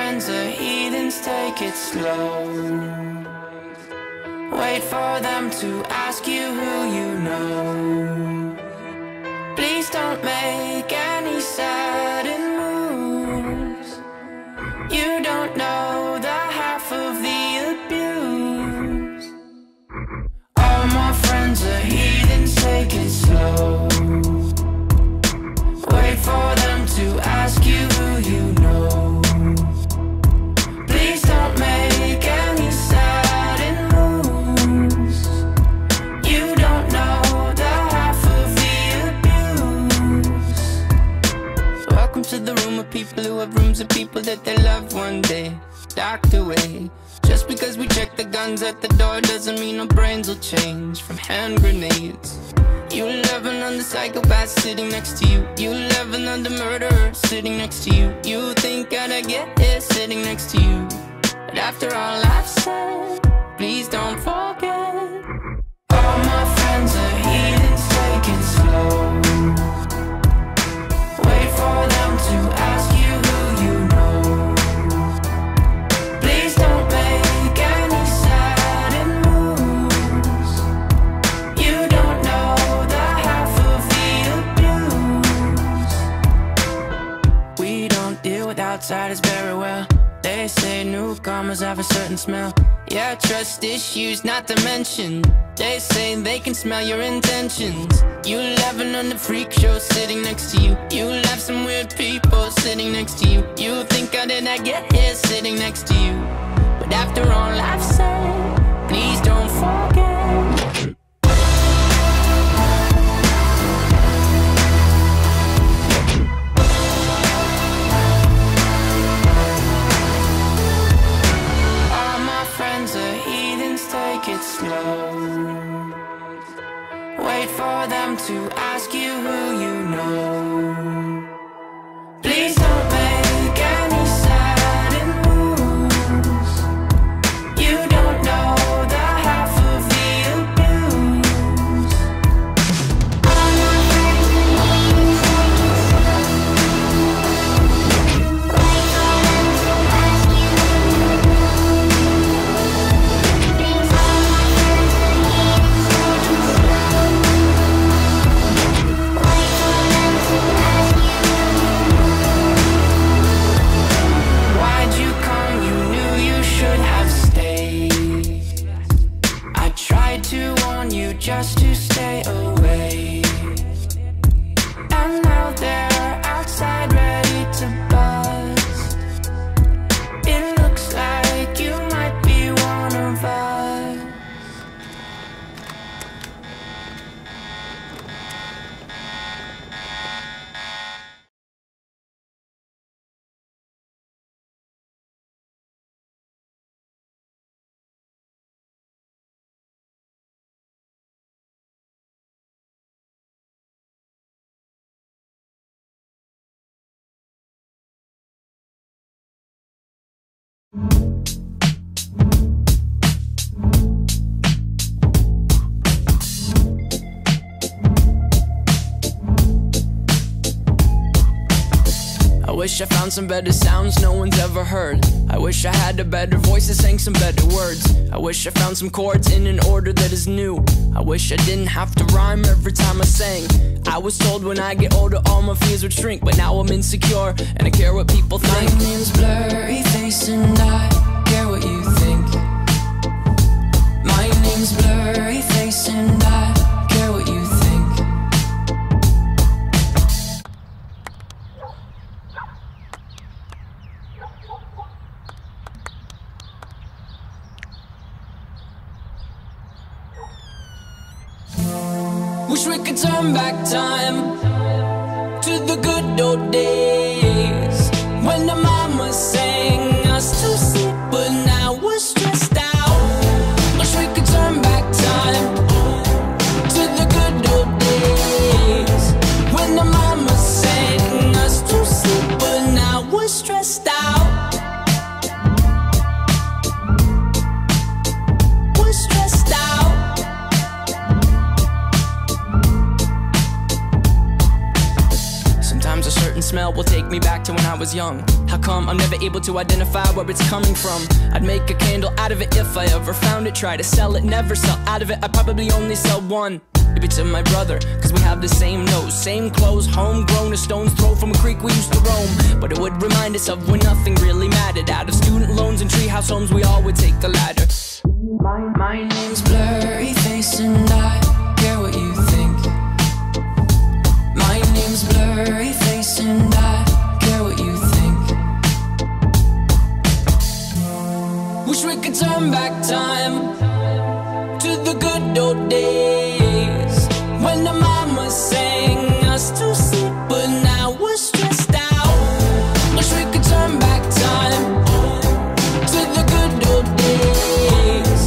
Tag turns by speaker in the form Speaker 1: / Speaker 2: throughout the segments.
Speaker 1: friends are heathens, take it slow. Wait for them to ask you who you know. Please don't make any sudden moves. You don't know the half of the abuse. All my friends are heathens, take it slow. Wait for them to ask you who you know. Please don't make any sudden moves. You don't know the half of the abuse. Welcome to the room of people who have rooms of people that they love one day docked away. Just because we check the guns at the door doesn't mean our brains will change from hand grenades. You love another psychopath sitting next to you. You love another murderer sitting next to you. You think I'd get here sitting next to you. But after all I've said, please don't forget. All my friends are heathens, take it slow. Wait for them to ask you who you know. Please don't make any sudden moves. You don't know the half of the abuse. We don't deal with outsiders very well. They say newcomers have a certain smell. Yeah, trust issues not to mention. They say they can smell your intentions. You laughing on the freak show sitting next to you. You laugh some weird people sitting next to you. You think I did not get here sitting next to you. But after all I've said, please don't forget. Take it slow. Wait for them to ask you who you know. Please don't make any sudden moves. You don't know the half of the abuse. All my friends just to stay away. And now they're outside ready to bust. It looks like you might be one of us. I wish I found some better sounds no one's ever heard. I wish I had a better voice that sang some better words. I wish I found some chords in an order that is new. I wish I didn't have to rhyme every time I sang. I was told when I get older all my fears would shrink, but now I'm insecure and I care what people think. My name's Blurry Face and I care what you think. My name's Blurry Face and I care what you think. Wish we could turn back time to the good old days when the mama sang us to sleep, but now we're stressed out. Wish we could turn back time to the good old days when the mama sang us to sleep, but now we're stressed out. We're stressed out. smell will take me back to when I was young. How come I'm never able to identify where it's coming from? I'd make a candle out of it if I ever found it. Try to sell it, never sell out of it. I'd probably only sell one. Maybe to my brother, cause we have the same nose, same clothes, homegrown, a stone's throw from a creek we used to roam. But it would remind us of when nothing really mattered. Out of student loans and treehouse homes, we all would take the ladder. My name's Blurry Face and I care what you think. My name's Blurry Face and I care what you think. Wish we could turn back time to the good old days when the mama sang us to sleep, but now we're stressed out. Wish we could turn back time to the good old days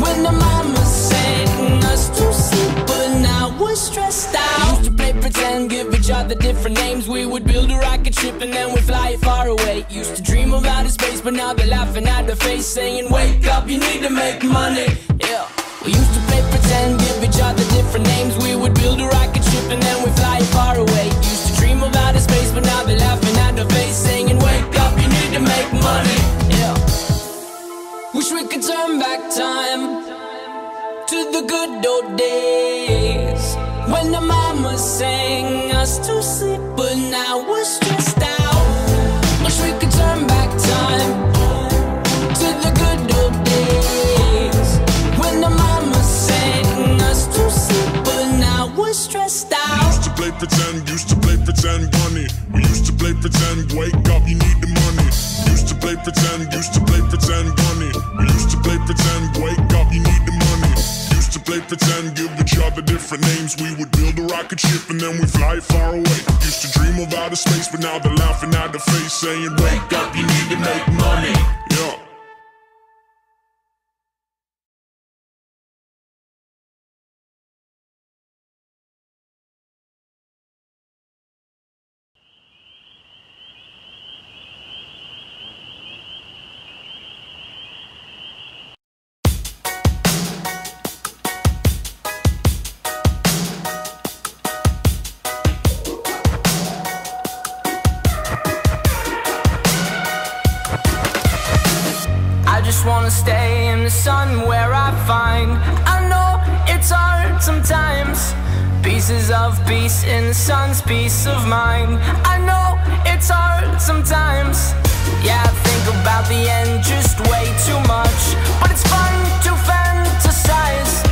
Speaker 1: when the mama sang us to sleep, but now we're stressed out. We used to play pretend, give each other different names. We would build a rocket ship and then we'd fly it far away. Used to dream of outer space, but now they're laughing at the face, saying, wake up, you need to make money. Yeah. We used to play pretend, give each other different names. We would build a rocket ship and then we'd fly far away. Used to dream of outer space, but now they're laughing at the face, saying, wake up, you need to make money. Yeah. Wish we could turn back time to the good old days when the mama sang us to sleep, but now we're stressed out. Wish we could turn back time to the good old days when the mama sang us to sleep, but now we're stressed out.
Speaker 2: We used to play pretend, bunny. We used to play pretend, wake up, you need the money. Used to play pretend, bunny. We used to play pretend, wake up, you need the money. Used to play pretend, give each other different names. We would build a rocket ship and then we'd fly far away. Used to dream of outer space, but now they're laughing at the face, saying, wake up, you need to make money. Yeah.
Speaker 1: Wanna stay in the sun where I find, I know it's hard sometimes, pieces of peace in the sun's peace of mind. I know it's hard sometimes. Yeah, I think about the end just way too much, but it's fun to fantasize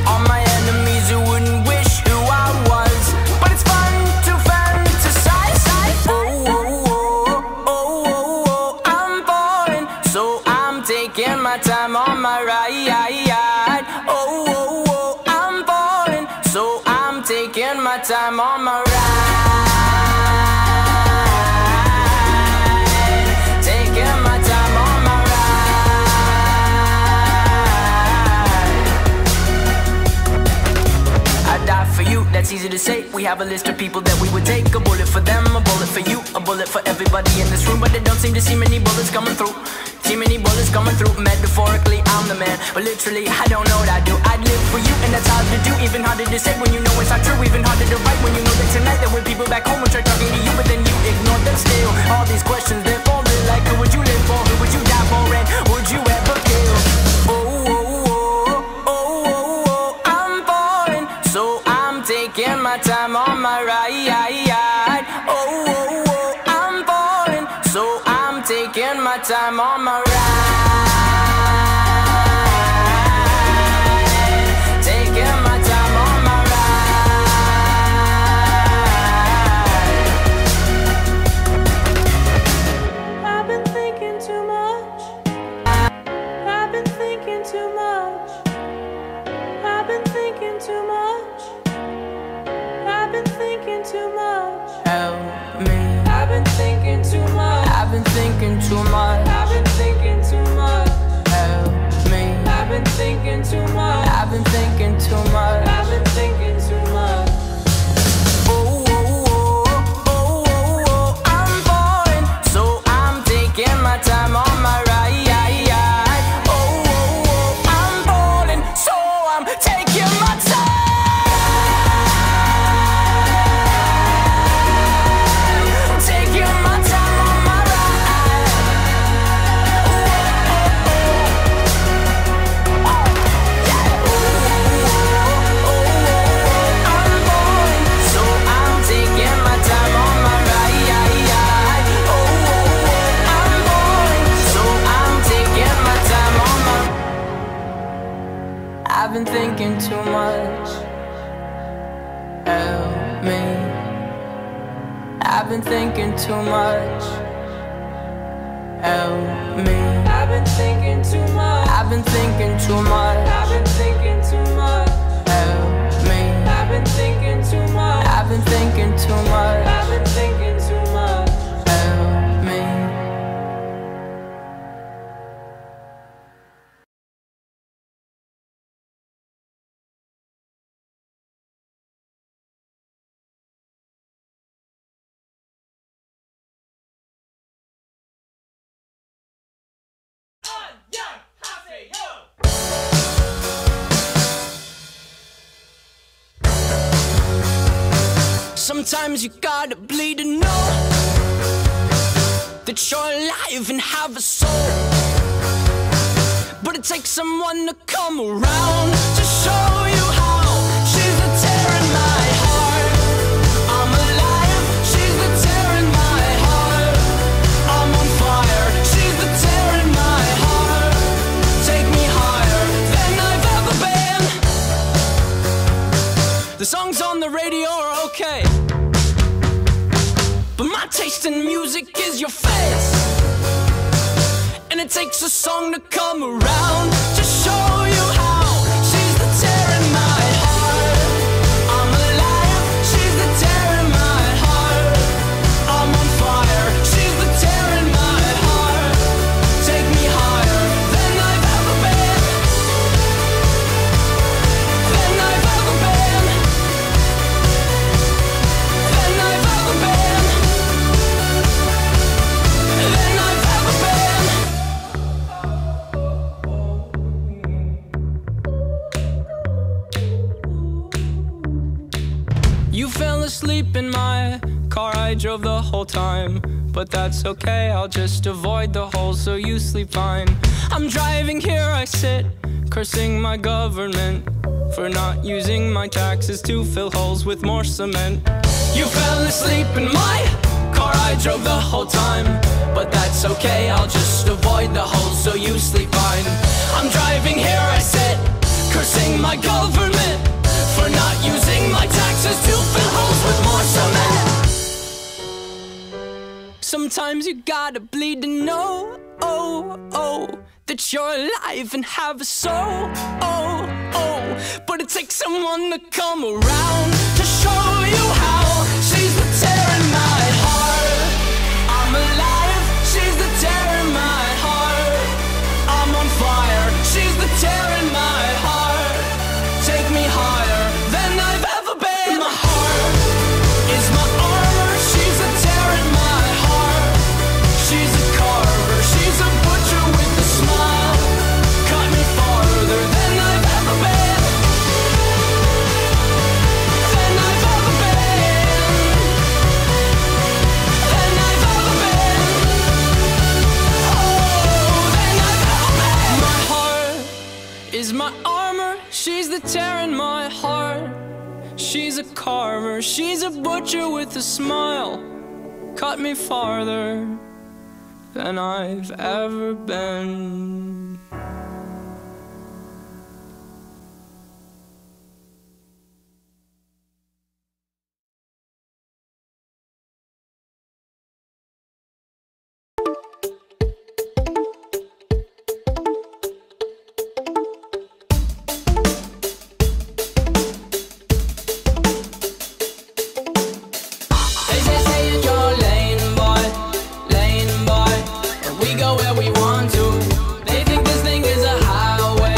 Speaker 1: on my enemies who wouldn't wish who I was, but it's fun to fantasize. Oh, oh, oh, oh, oh, oh, I'm falling, so I'm taking my time on my ride. Oh, oh, oh, I'm falling, so I'm taking my time on my ride. Taking my time on my ride. I die for you, that's easy to say. We have a list of people that we would take. A bullet for them, a bullet for you, a bullet for everybody in this room. But they don't seem to see many bullets coming through. See many bullets coming through. Metaphorically, I'm the man, but literally, I don't know what I do. I'd live for you, and that's hard to do. Even harder to say when you know it's not true. Even harder to write when you know that tonight there were people back home who tried talking to you, but then you ignored them still. All these questions, they're falling like, who would you live for? Who would you die for? And would you ever kill? Oh, oh, oh, oh, oh, oh, I'm falling, so I'm taking my time on my ride. Oh, oh, oh, I'm falling, so I'm taking my time on my ride. Taking my time on my ride. I've been thinking too much. I've been thinking too much. I've been thinking too much. I've been thinking too much. Help me. I've been thinking too much. I've been thinking too much. I've been thinking too much. Help me. I've been thinking too much. I've been thinking too much. I've been thinking too much. Oh, oh, oh, oh, oh, oh, I'm falling, so I'm taking my time on my ride. Oh, oh, oh, I'm falling, so I'm taking my time. Taking been thinking too much. Help me. I've been thinking too much. I've been thinking too much. I've been thinking too much. Help me. I've been thinking too much. I've been thinking too much. I've been thinking too much. Help me. Sometimes you gotta bleed to know that you're alive and have a soul. But it takes someone to come around to show you how. She's the tear in my heart. I'm alive. She's the tear in my heart. I'm on fire. She's the tear in my heart. Take me higher than I've ever been. The songs on the radio are okay, but my taste in music is your face. And it takes a song to come around to show you how. She's the tear in my heart. I'm alive. She's the tear in my heart. I'm on fire. She's the tear in my heart. Take me higher than I've ever been. Than I've ever been. Than I've ever been. Than I've ever been. You fell asleep in my car, I drove the whole time. But that's okay, I'll just avoid the hole so you sleep fine. I'm driving, here I sit, cursing my government for not using my taxes to fill holes with more cement. You fell asleep in my car, I drove the whole time. But that's okay, I'll just avoid the holes so you sleep fine. I'm driving, here I sit, cursing my government for not using my taxes to fill holes with more cement. Sometimes you gotta bleed to know, that you're alive and have a soul, but it takes someone to come around to show you how. She's the tear in my heart. I'm alive. She's the tear in my heart. I'm on fire. She's the tear in my heart. Take me higher than I've ever been. My heart is my armor. She's a tear in my heart. She's a carver. She's a butcher with a smile. Cut me farther than I've ever been. Than I've ever been. Than I've ever been. Oh, than I've ever been. My heart is my armor. She's the tear in my heart. She's a carver. She's a butcher with a smile. Cut me farther than I've ever been. They say in your lane, boy, and we go where we want to. They think this thing is a highway,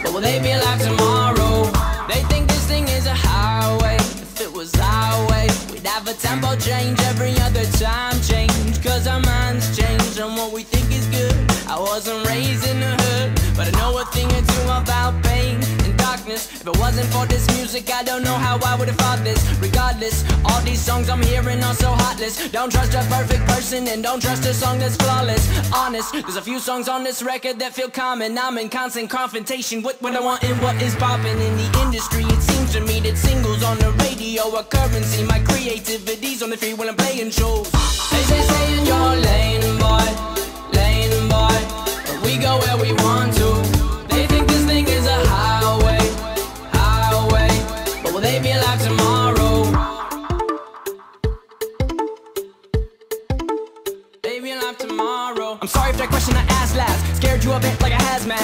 Speaker 1: but will they be alive tomorrow? They think this thing is a highway. If it was our way, we'd have a tempo change every other time change. Cause our minds change on what we think is good. I wasn't raised in the hood, but I know a thing or two about pain and darkness. If it wasn't for this music, I don't know how I would have fought this. Regardless, all these songs I'm hearing are so heartless. Don't trust a perfect person and don't trust a song that's flawless. Honest, there's a few songs on this record that feel common. I'm in constant confrontation with what I want and what is popping in the industry. It seems to me that singles on the radio are currency. My creativity's on the free when I'm playing shows. They say in your lane, boy, but we go where we want to. They think this thing is a highway, but will they be alive tomorrow?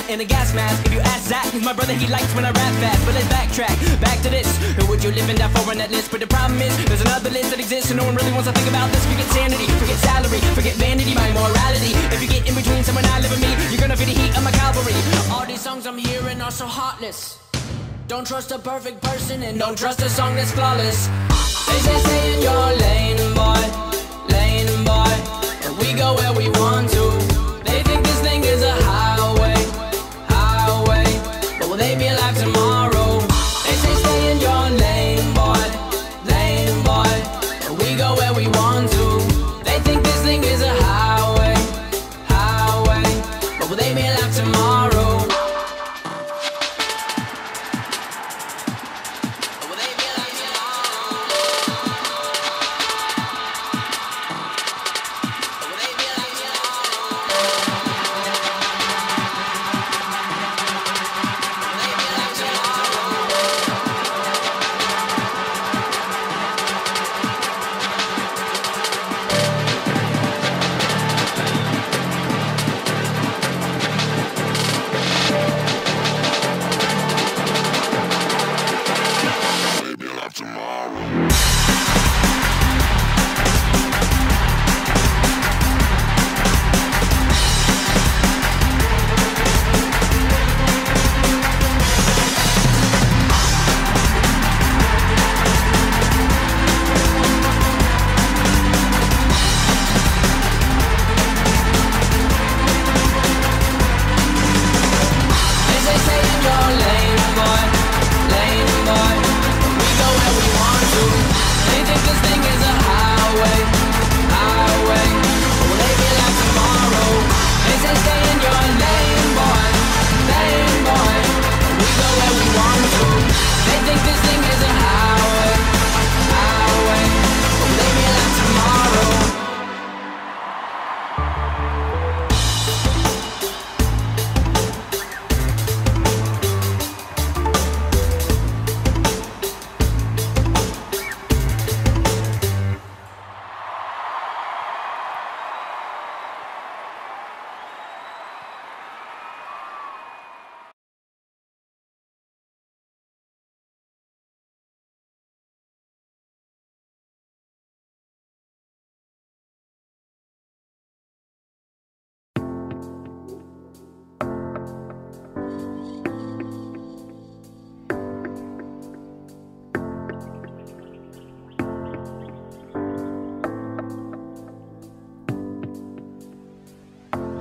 Speaker 3: in a gas mask. If you ask Zach, he's my brother, he likes when I rap fast. But let's backtrack, back to this. Who would you live and die for on that list? But the problem is, there's another list that exists, and no one really wants to think about this. Forget sanity, forget salary, forget vanity, my morality. If you get in between someone I live and me, you're gonna feel the heat of my cavalry. All these songs I'm hearing are so heartless. Don't trust a perfect person, and don't trust a song that's flawless. They say stay in your lane, boy, and we go where we want to. They think this thing is a highway, but will they be alive tomorrow? They say stay in your lane, boy, and we go where we want to. They think this thing is a highway, but will they be alive tomorrow?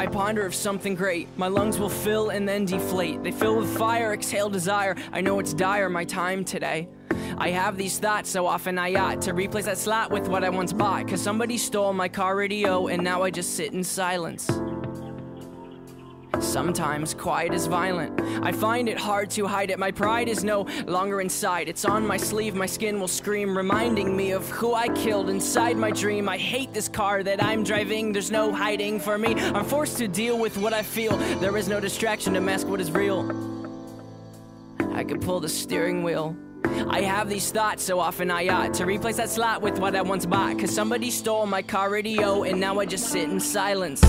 Speaker 3: I ponder of something great. My lungs will fill and then deflate. They fill with fire, exhale desire. I know it's dire, my time today. I have these thoughts so often I ought to replace that slot with what I once bought. Cause somebody stole my car radio and now I just sit in silence. Sometimes quiet is violent. I find it hard to hide it. My pride is no longer inside. It's on my sleeve, my skin will scream, reminding me of who I killed inside my dream. I hate this car that I'm driving. There's no hiding for me. I'm forced to deal with what I feel. There is no distraction to mask what is real. I could pull the steering wheel. I have these thoughts so often I ought to replace that slot with what I once bought. Cause somebody stole my car radio and now I just sit in silence.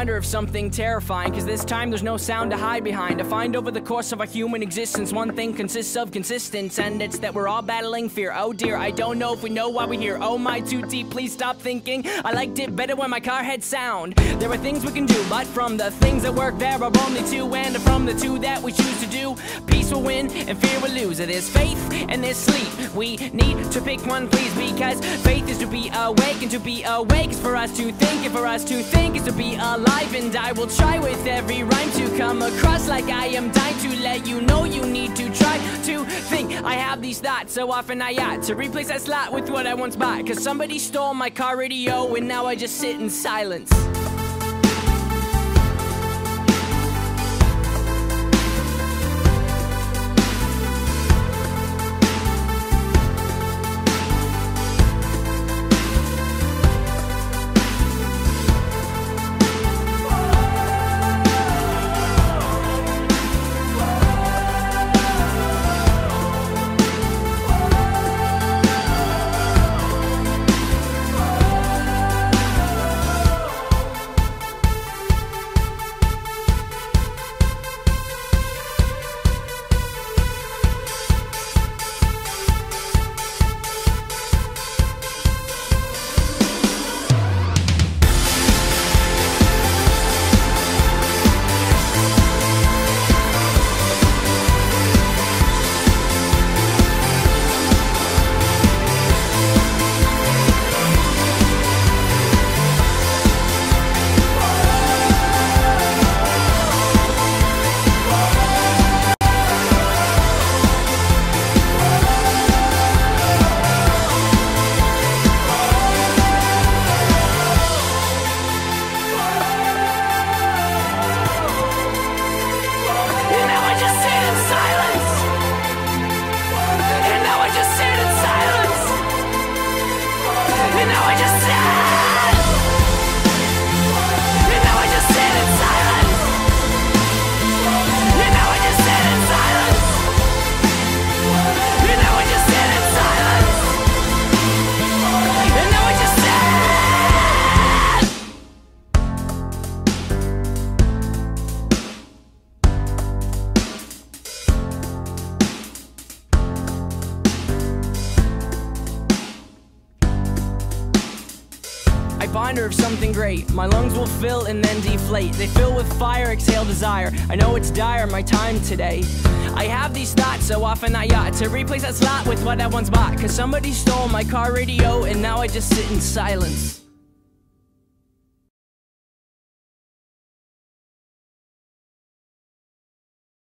Speaker 3: Of something terrifying, cause this time there's no sound to hide behind. I find over the course of our human existence, one thing consists of consistence, and it's that we're all battling fear. Oh dear, I don't know if we know why we're here. Oh my, too deep, please stop thinking. I liked it better when my car had sound. There are things we can do, but from the things that work there are only two, and from the two that we choose to do, peace will win and fear will lose. There's faith and there's sleep. We need to pick one, please, because faith is to be awake, and to be awake is for us to think, and for us to think is to be alive. And I will try with every rhyme to come across like I am dying to let you know you need to try to think. I have these thoughts so often I ought to replace that slot with what I once bought. Cause somebody stole my car radio and now I just sit in silence.
Speaker 1: I just sit. And now I just sit in silence. And now I just sit in silence. And now I just sit in silence. And now I just sit. I ponder of something great. My lungs will fill and then deflate. They fill with fire, exhale desire. I know it's dire, my time today. I have these thoughts so often I ought to replace that slot with what I once bought. Cause somebody stole my car radio and now I just sit in silence.